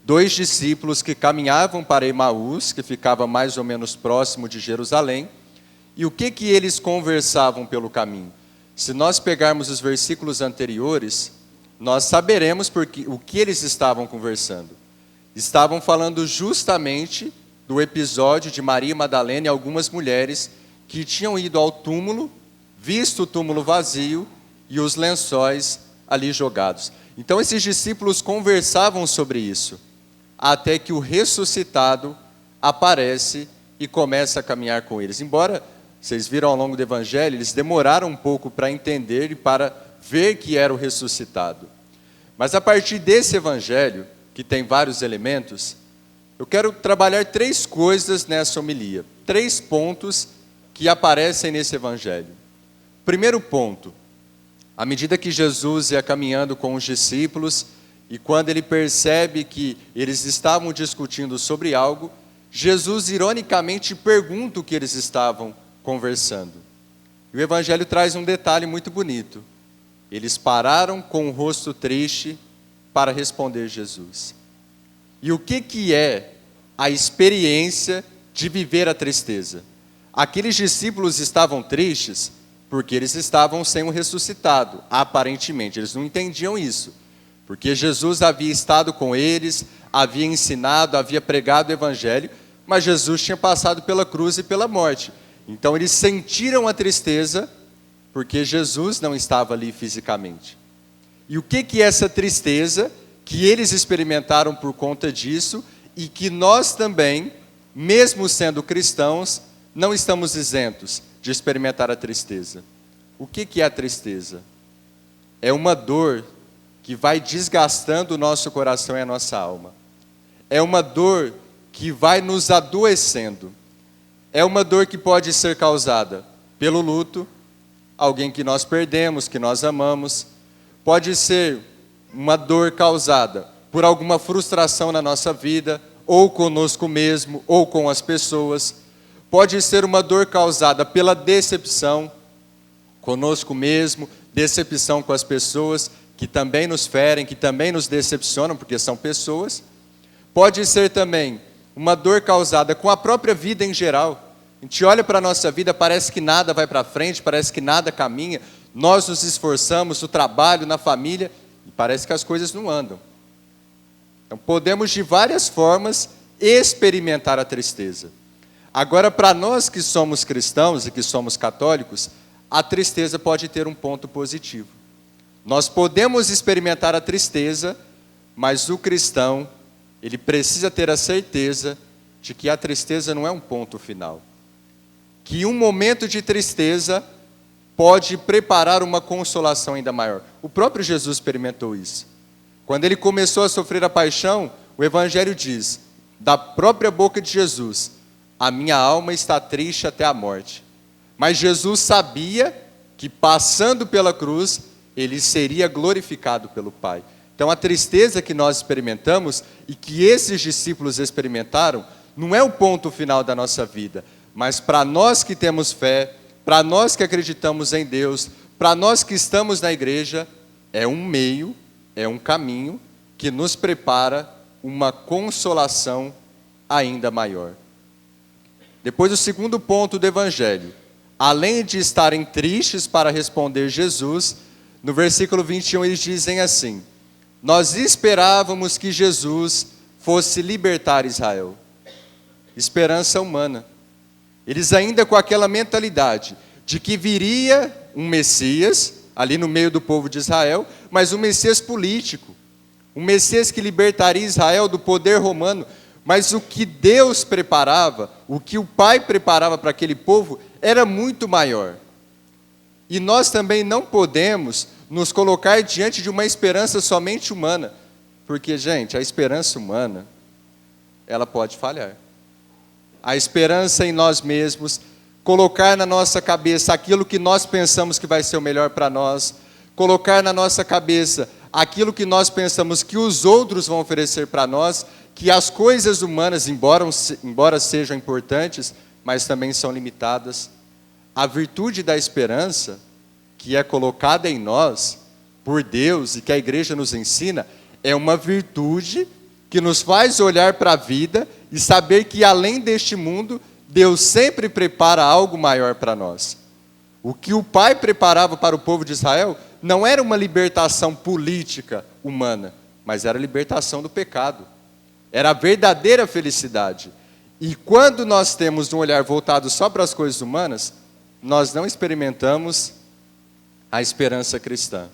dois discípulos que caminhavam para Emaús, que ficava mais ou menos próximo de Jerusalém, e o que eles conversavam pelo caminho? Se nós pegarmos os versículos anteriores, nós saberemos o que eles estavam conversando. Estavam falando justamente do episódio de Maria Madalena e algumas mulheres que tinham ido ao túmulo, visto o túmulo vazio e os lençóis ali jogados. Então esses discípulos conversavam sobre isso, até que o ressuscitado aparece e começa a caminhar com eles. Embora, vocês viram ao longo do Evangelho, eles demoraram um pouco para entender e para ver que era o ressuscitado. Mas a partir desse Evangelho, que tem vários elementos, eu quero trabalhar 3 coisas nessa homilia. 3 pontos que aparecem nesse Evangelho. Primeiro ponto, à medida que Jesus ia caminhando com os discípulos, e quando ele percebe que eles estavam discutindo sobre algo, Jesus ironicamente pergunta o que eles estavam conversando. E o Evangelho traz um detalhe muito bonito. Eles pararam com o rosto triste para responder Jesus. E o que é a experiência de viver a tristeza? Aqueles discípulos estavam tristes porque eles estavam sem o ressuscitado, aparentemente. Eles não entendiam isso. Porque Jesus havia estado com eles, havia ensinado, havia pregado o Evangelho, mas Jesus tinha passado pela cruz e pela morte. Então eles sentiram a tristeza, porque Jesus não estava ali fisicamente. E o que é essa tristeza que eles experimentaram por conta disso, e que nós também, mesmo sendo cristãos, não estamos isentos de experimentar a tristeza? O que é a tristeza? É uma dor que vai desgastando o nosso coração e a nossa alma. É uma dor que vai nos adoecendo. É uma dor que pode ser causada pelo luto, alguém que nós perdemos, que nós amamos. Pode ser uma dor causada por alguma frustração na nossa vida, ou conosco mesmo, ou com as pessoas. Pode ser uma dor causada pela decepção conosco mesmo, decepção com as pessoas, que também nos ferem, que também nos decepcionam, porque são pessoas. Pode ser também uma dor causada com a própria vida em geral. A gente olha para a nossa vida, parece que nada vai para frente, parece que nada caminha. Nós nos esforçamos no trabalho, na família, e parece que as coisas não andam. Então podemos de várias formas experimentar a tristeza. Agora, para nós que somos cristãos e que somos católicos, a tristeza pode ter um ponto positivo. Nós podemos experimentar a tristeza, mas o cristão, ele precisa ter a certeza de que a tristeza não é um ponto final. Que um momento de tristeza pode preparar uma consolação ainda maior. O próprio Jesus experimentou isso. Quando ele começou a sofrer a paixão, o Evangelho diz, da própria boca de Jesus, a minha alma está triste até a morte. Mas Jesus sabia que passando pela cruz, ele seria glorificado pelo Pai. Então a tristeza que nós experimentamos e que esses discípulos experimentaram, não é o ponto final da nossa vida, mas para nós que temos fé, para nós que acreditamos em Deus, para nós que estamos na igreja, é um meio, é um caminho que nos prepara uma consolação ainda maior. Depois o segundo ponto do Evangelho. Além de estarem tristes para responder Jesus, no versículo 21 eles dizem assim, nós esperávamos que Jesus fosse libertar Israel. Esperança humana. Eles ainda com aquela mentalidade de que viria um Messias, ali no meio do povo de Israel, mas um Messias político, um Messias que libertaria Israel do poder romano, mas o que Deus preparava, o que o Pai preparava para aquele povo, era muito maior. E nós também não podemos nos colocar diante de uma esperança somente humana, porque, gente, a esperança humana, ela pode falhar. A esperança em nós mesmos, colocar na nossa cabeça aquilo que nós pensamos que vai ser o melhor para nós, colocar na nossa cabeça aquilo que nós pensamos que os outros vão oferecer para nós, que as coisas humanas, embora sejam importantes, mas também são limitadas. A virtude da esperança, que é colocada em nós por Deus e que a igreja nos ensina, é uma virtude que nos faz olhar para a vida e saber que além deste mundo, Deus sempre prepara algo maior para nós. O que o Pai preparava para o povo de Israel não era uma libertação política humana, mas era a libertação do pecado. Era a verdadeira felicidade. E quando nós temos um olhar voltado só para as coisas humanas, nós não experimentamos a esperança cristã.